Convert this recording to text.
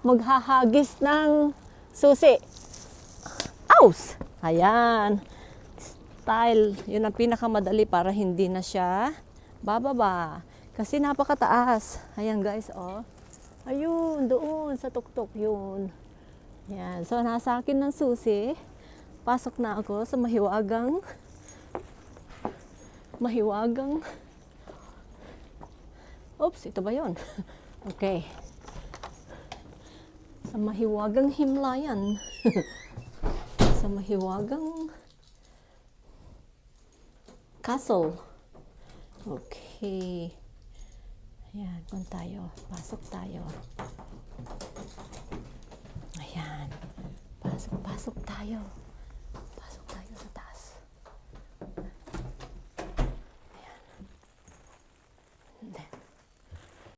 maghahagis ng susi. Aus! Ayan. Style. Yun ang pinakamadali para hindi na siya bababa. Kasi napakataas. Ayan guys, oh. Ayun, doon sa tuktok yun. Ayan. So, nasa akin ng susi. Pasok na ako sa mahiwagang oops, ito ba yun? Okay. Sa mahiwagang himlayan. Sa mahiwagang castle. Okay. Ayan, kung tayo. Pasok tayo. Ayan. Pasok tayo.